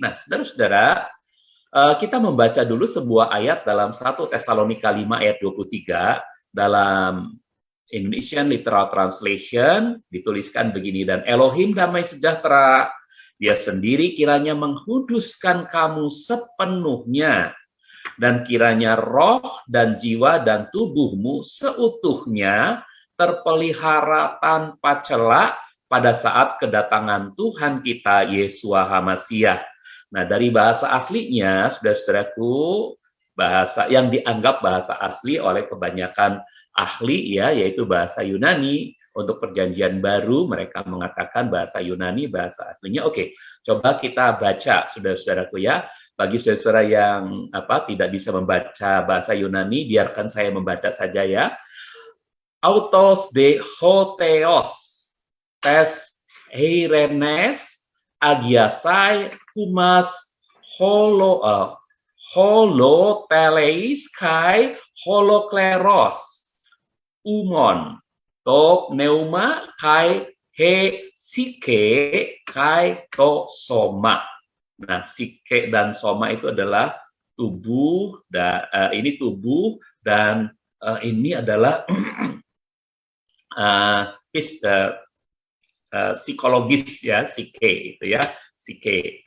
Nah, saudara-saudara, kita membaca dulu sebuah ayat dalam 1 Tesalonika 5 ayat 23 dalam Indonesian Literal Translation dituliskan begini, dan Elohim damai sejahtera, Dia sendiri kiranya menghuduskan kamu sepenuhnya, dan kiranya roh dan jiwa dan tubuhmu seutuhnya terpelihara tanpa cela pada saat kedatangan Tuhan kita Yesua HaMasiah. Nah, dari bahasa aslinya, saudara-saudaraku, bahasa yang dianggap bahasa asli oleh kebanyakan ahli, ya, yaitu bahasa Yunani. Untuk perjanjian baru, mereka mengatakan bahasa Yunani, bahasa aslinya. Oke, coba kita baca, saudara-saudaraku, ya. Bagi saudara-saudara yang tidak bisa membaca bahasa Yunani, biarkan saya membaca saja, ya. Autos de hoteos, tes heirenes, agiasai, humas, holoteleis, kai, holokleros, umon, to pneuma, kai, he, sike, kai, to soma. Nah, sike dan soma itu adalah tubuh, ini tubuh, dan ini adalah psikologis, ya, psike itu, ya, psike.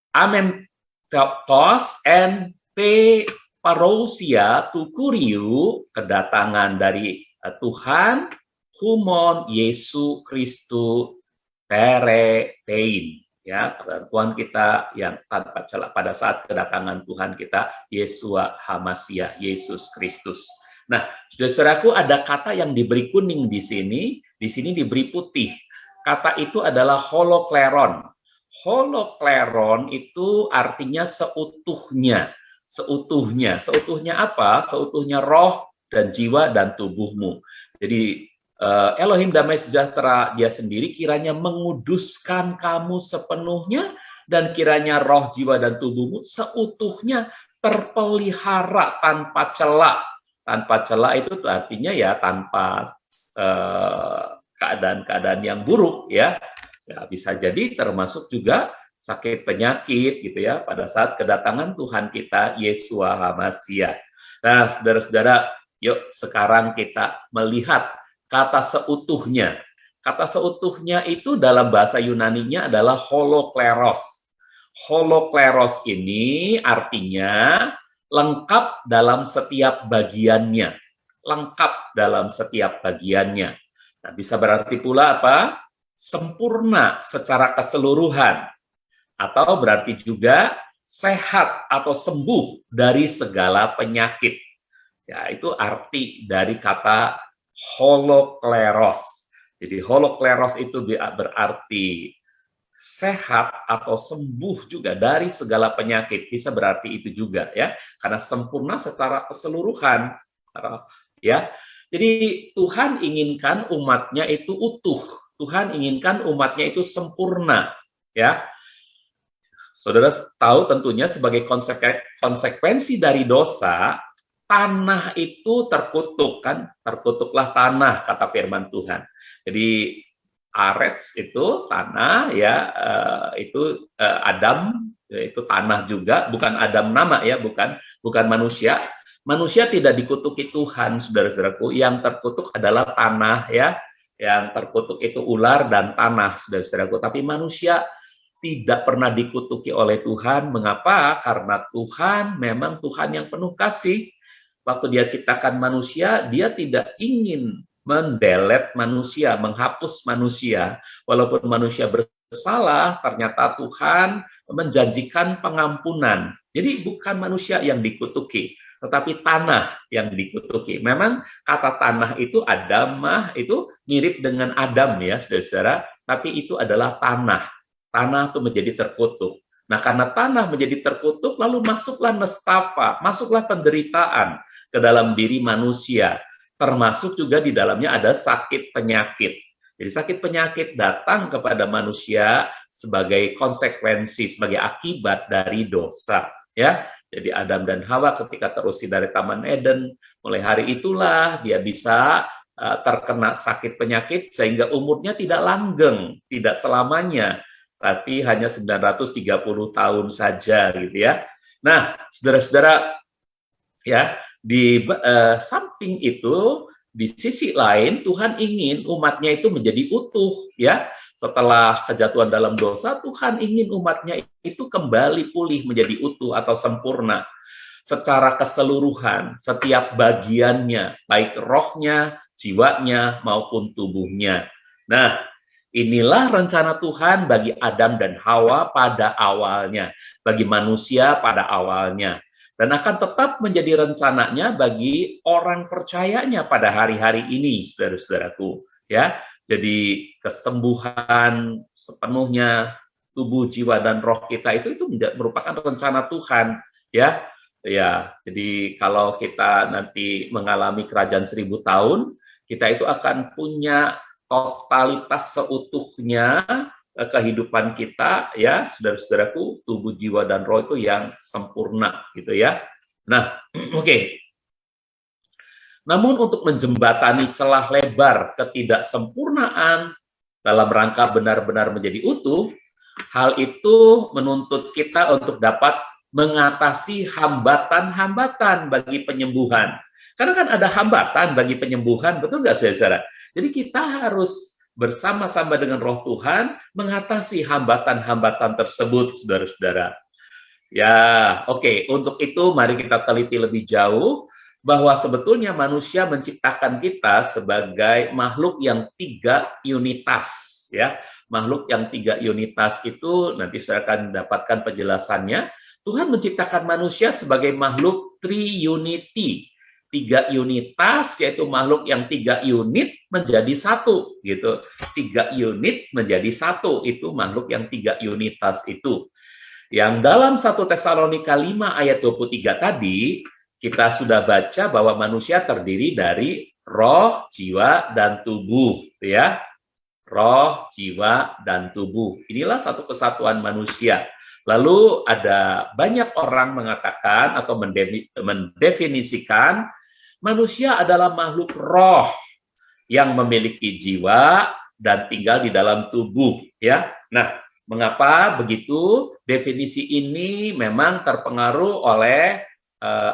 Amen tos and pe parousia tukuriu, kedatangan dari Tuhan, humon Yesu Kristu teretein, ya, Tuhan kita yang tanpa celah pada saat kedatangan Tuhan kita Yesua HaMasiah, Yesus Kristus. Nah, saudaraku, ada kata yang diberi kuning di sini diberi putih. Kata itu adalah holokleron. Holokleron itu artinya seutuhnya. Seutuhnya apa? Seutuhnya roh dan jiwa dan tubuhmu. Jadi Elohim damai sejahtera, Dia sendiri kiranya menguduskan kamu sepenuhnya, dan kiranya roh, jiwa, dan tubuhmu seutuhnya terpelihara tanpa cela. Tanpa cela itu artinya ya tanpa keadaan-keadaan yang buruk, ya. Ya, bisa jadi termasuk juga sakit penyakit gitu, ya, pada saat kedatangan Tuhan kita Yesua HaMasiah. Nah, saudara-saudara, yuk sekarang kita melihat kata seutuhnya. Kata seutuhnya itu dalam bahasa Yunaninya adalah holokleros. Holokleros ini artinya lengkap dalam setiap bagiannya. Lengkap dalam setiap bagiannya. Nah, bisa berarti pula apa? Sempurna secara keseluruhan. Atau berarti juga sehat atau sembuh dari segala penyakit. Ya, itu arti dari kata holokleros. Jadi holokleros itu berarti sehat atau sembuh juga dari segala penyakit, bisa berarti itu juga, ya, karena sempurna secara keseluruhan, ya. Jadi Tuhan inginkan umatnya itu utuh, Tuhan inginkan umatnya itu sempurna, ya. Saudara tahu tentunya sebagai konsekuensi dari dosa, tanah itu terkutuk, kan, terkutuklah tanah, kata firman Tuhan. Jadi Arets itu tanah, ya, itu Adam, itu tanah juga, bukan Adam nama, ya, bukan manusia. Manusia tidak dikutuki Tuhan, saudara-saudaraku. Yang terkutuk adalah tanah, ya, yang terkutuk itu ular dan tanah, saudara-saudaraku. Tapi manusia tidak pernah dikutuki oleh Tuhan. Mengapa? Karena Tuhan memang Tuhan yang penuh kasih. Waktu Dia ciptakan manusia, Dia tidak ingin mendelet manusia, menghapus manusia. Walaupun manusia bersalah, ternyata Tuhan menjanjikan pengampunan. Jadi bukan manusia yang dikutuki, tetapi tanah yang dikutuki. Memang kata tanah itu Adamah, itu mirip dengan Adam, ya, saudara-saudara, tapi itu adalah tanah. Tanah itu menjadi terkutuk. Nah, karena tanah menjadi terkutuk, lalu masuklah nestapa, masuklah penderitaan ke dalam diri manusia. Termasuk juga di dalamnya ada sakit penyakit. Jadi sakit penyakit datang kepada manusia sebagai konsekuensi, sebagai akibat dari dosa, ya. Jadi Adam dan Hawa ketika terusir dari Taman Eden, mulai hari itulah dia bisa terkena sakit penyakit sehingga umurnya tidak langgeng, tidak selamanya. tapi hanya 930 tahun saja gitu ya. Nah, saudara-saudara, ya, di samping itu, di sisi lain Tuhan ingin umatnya itu menjadi utuh, ya. Setelah kejatuhan dalam dosa, Tuhan ingin umatnya itu kembali pulih menjadi utuh atau sempurna secara keseluruhan, setiap bagiannya, baik rohnya, jiwanya, maupun tubuhnya. Nah, inilah rencana Tuhan bagi Adam dan Hawa pada awalnya, bagi manusia pada awalnya, dan akan tetap menjadi rencananya bagi orang percayanya pada hari-hari ini, saudara-saudaraku. Ya, jadi kesembuhan sepenuhnya tubuh, jiwa, dan roh kita itu merupakan rencana Tuhan. Ya, ya. Jadi kalau kita nanti mengalami kerajaan 1000 tahun, kita itu akan punya totalitas seutuhnya kehidupan kita, ya, saudara-saudaraku, tubuh, jiwa, dan roh itu yang sempurna gitu ya. Nah, oke. Namun untuk menjembatani celah lebar ketidaksempurnaan dalam rangka benar-benar menjadi utuh, hal itu menuntut kita untuk dapat mengatasi hambatan-hambatan bagi penyembuhan. Karena kan ada hambatan bagi penyembuhan, betul nggak saudara? Jadi kita harus bersama-sama dengan Roh Tuhan mengatasi hambatan-hambatan tersebut, saudara-saudara. Ya, oke. Untuk itu mari kita teliti lebih jauh bahwa sebetulnya manusia menciptakan kita sebagai makhluk yang 3 unitas, ya. Makhluk yang 3 unitas itu nanti saya akan dapatkan penjelasannya. Tuhan menciptakan manusia sebagai makhluk triunity. 3 unitas, yaitu makhluk yang 3 unit menjadi satu, gitu. 3 unit menjadi satu, itu makhluk yang 3 unitas itu. Yang dalam 1 Tesalonika 5 ayat 23 tadi, kita sudah baca bahwa manusia terdiri dari roh, jiwa, dan tubuh, ya. Roh, jiwa, dan tubuh. Inilah satu kesatuan manusia. Lalu ada banyak orang mengatakan atau mendefinisikan manusia adalah makhluk roh yang memiliki jiwa dan tinggal di dalam tubuh, ya. Nah, mengapa begitu? Definisi ini memang terpengaruh oleh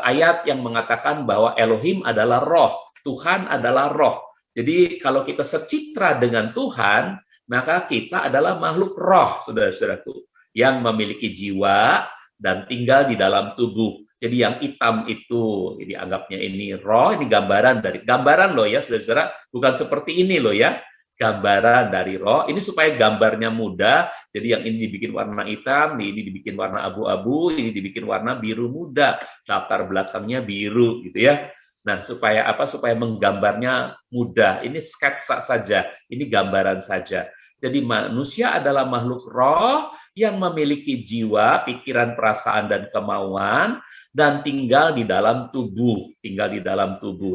ayat yang mengatakan bahwa Elohim adalah roh, Tuhan adalah roh. Jadi kalau kita secitra dengan Tuhan, maka kita adalah makhluk roh, saudara-saudaraku, yang memiliki jiwa dan tinggal di dalam tubuh. Jadi yang hitam itu, jadi anggapnya ini roh, ini gambaran loh ya, saudara-saudara, bukan seperti ini loh ya, gambaran dari roh. Ini supaya gambarnya mudah, jadi yang ini dibikin warna hitam, ini dibikin warna abu-abu, ini dibikin warna biru muda, latar belakangnya biru gitu ya. Nah, supaya apa? Supaya menggambarnya mudah. Ini sketsa saja, ini gambaran saja. Jadi manusia adalah makhluk roh yang memiliki jiwa, pikiran, perasaan, dan kemauan, dan tinggal di dalam tubuh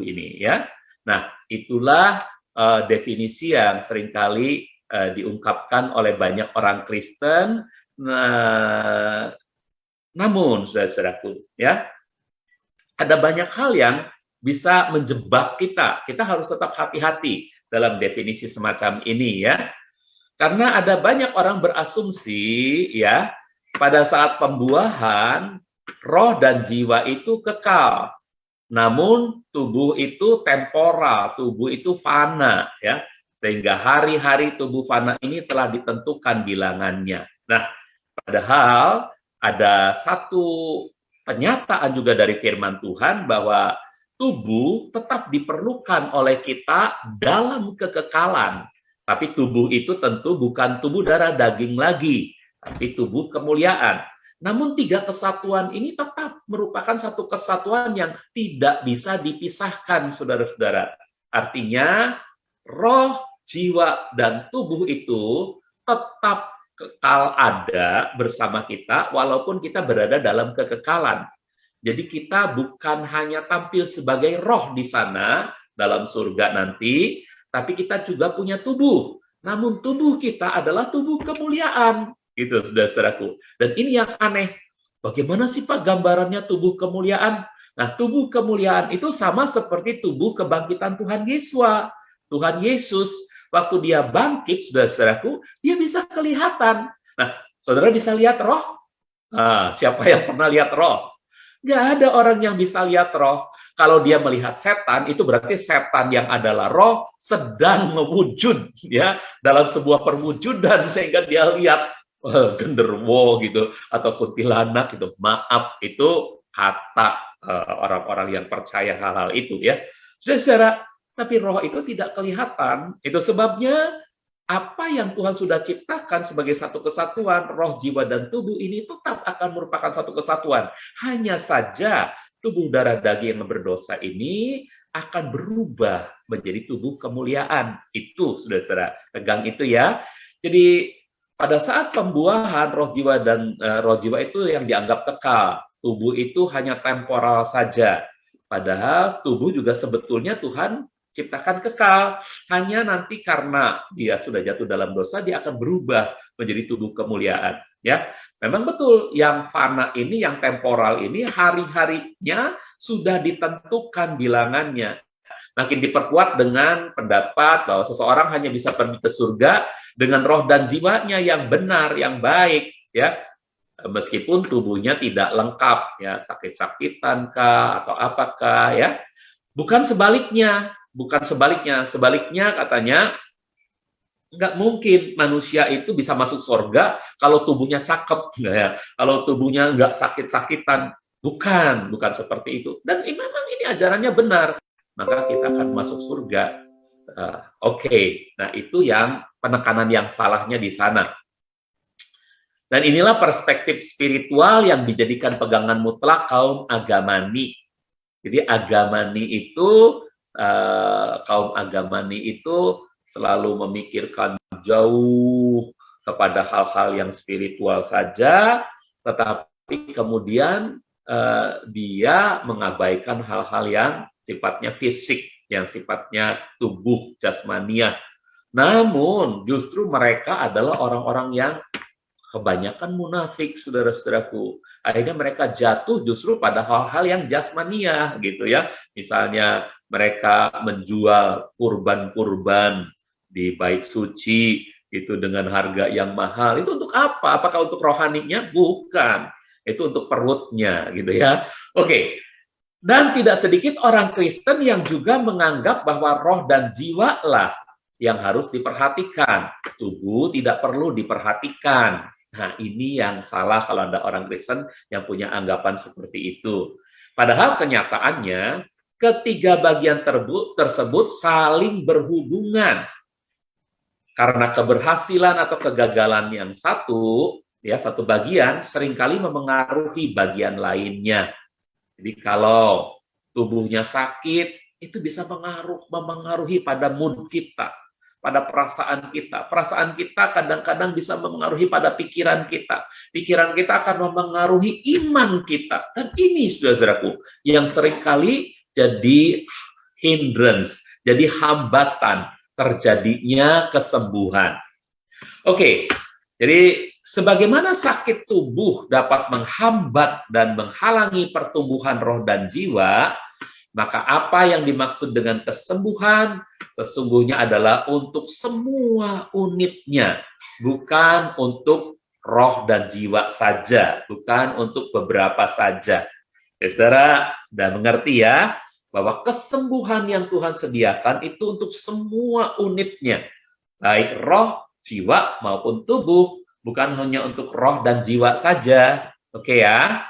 ini ya. Nah, itulah definisi yang seringkali diungkapkan oleh banyak orang Kristen. Namun, saudara-saudaraku, ya, ada banyak hal yang bisa menjebak kita. Kita harus tetap hati-hati dalam definisi semacam ini ya. Karena ada banyak orang berasumsi ya, pada saat pembuahan roh dan jiwa itu kekal. Namun tubuh itu temporal, tubuh itu fana ya. Sehingga hari-hari tubuh fana ini telah ditentukan bilangannya. Nah, padahal ada satu penyataan juga dari firman Tuhan bahwa tubuh tetap diperlukan oleh kita dalam kekekalan. Tapi tubuh itu tentu bukan tubuh darah daging lagi, tapi tubuh kemuliaan. Namun 3 kesatuan ini tetap merupakan satu kesatuan yang tidak bisa dipisahkan, saudara-saudara. Artinya, roh, jiwa, dan tubuh itu tetap kekal ada bersama kita, walaupun kita berada dalam kekekalan. Jadi kita bukan hanya tampil sebagai roh di sana, dalam surga nanti, tapi kita juga punya tubuh. Namun tubuh kita adalah tubuh kemuliaan. Gitu, saudara-saudaraku. Dan ini yang aneh. Bagaimana sih Pak gambarannya tubuh kemuliaan? Nah, tubuh kemuliaan itu sama seperti tubuh kebangkitan Tuhan Yesus. Tuhan Yesus, waktu dia bangkit, saudara-saudaraku, dia bisa kelihatan. Nah, saudara bisa lihat roh? Nah, siapa yang pernah lihat roh? Nggak ada orang yang bisa lihat roh. Kalau dia melihat setan, itu berarti setan yang adalah roh sedang mewujud ya dalam sebuah perwujudan sehingga dia lihat genderwo gitu atau kuntilanak gitu. Maaf, itu kata orang-orang yang percaya hal-hal itu ya. Saudara, tapi roh itu tidak kelihatan. Itu sebabnya apa yang Tuhan sudah ciptakan sebagai satu kesatuan, roh, jiwa, dan tubuh ini tetap akan merupakan satu kesatuan. Hanya saja tubuh darah daging yang berdosa ini akan berubah menjadi tubuh kemuliaan. Itu, saudara-saudara, pegang itu ya. Jadi pada saat pembuahan roh jiwa dan roh jiwa itu yang dianggap kekal, tubuh itu hanya temporal saja. Padahal tubuh juga sebetulnya Tuhan ciptakan kekal. Hanya nanti karena dia sudah jatuh dalam dosa, dia akan berubah menjadi tubuh kemuliaan. Ya, memang betul yang fana ini, yang temporal ini, hari-harinya sudah ditentukan bilangannya. Makin diperkuat dengan pendapat bahwa seseorang hanya bisa pergi ke surga dengan roh dan jiwanya yang benar, yang baik, ya. Meskipun tubuhnya tidak lengkap, ya, sakit-sakitan kah atau apakah, ya. Bukan sebaliknya, Sebaliknya katanya nggak mungkin manusia itu bisa masuk surga kalau tubuhnya cakep, ya. Kalau tubuhnya nggak sakit-sakitan. Bukan seperti itu. Dan memang ini ajarannya benar. Maka kita akan masuk surga. Oke. Nah itu yang penekanan yang salahnya di sana. Dan inilah perspektif spiritual yang dijadikan pegangan mutlak kaum agamani. Jadi agamani itu, kaum agamani itu selalu memikirkan jauh kepada hal-hal yang spiritual saja, tetapi kemudian dia mengabaikan hal-hal yang sifatnya fisik, yang sifatnya tubuh jasmaniah. Namun justru mereka adalah orang-orang yang kebanyakan munafik, saudara-saudaraku. Akhirnya mereka jatuh justru pada hal-hal yang jasmaniah gitu ya. Misalnya mereka menjual kurban-kurban di bait suci itu dengan harga yang mahal. Itu untuk apa? Apakah untuk rohaninya? Bukan. Itu untuk perutnya gitu ya. Oke. Dan tidak sedikit orang Kristen yang juga menganggap bahwa roh dan jiwa lah yang harus diperhatikan. Tubuh tidak perlu diperhatikan. Nah, ini yang salah kalau ada orang Kristen yang punya anggapan seperti itu. Padahal kenyataannya, ketiga bagian tersebut saling berhubungan. Karena keberhasilan atau kegagalan yang satu, ya satu bagian, seringkali memengaruhi bagian lainnya. Jadi kalau tubuhnya sakit, itu bisa memengaruhi pada mood kita, pada perasaan kita. Perasaan kita kadang-kadang bisa memengaruhi pada pikiran kita. Pikiran kita akan memengaruhi iman kita. Dan ini, saudara-saudaraku, yang seringkali jadi hindrance, jadi hambatan terjadinya kesembuhan. Oke, jadi sebagaimana sakit tubuh dapat menghambat dan menghalangi pertumbuhan roh dan jiwa, maka apa yang dimaksud dengan kesembuhan sesungguhnya adalah untuk semua unitnya, bukan untuk roh dan jiwa saja, bukan untuk beberapa saja. Ya, saudara, sudah mengerti ya, bahwa kesembuhan yang Tuhan sediakan itu untuk semua unitnya, baik roh, jiwa, maupun tubuh, bukan hanya untuk roh dan jiwa saja. Oke ya?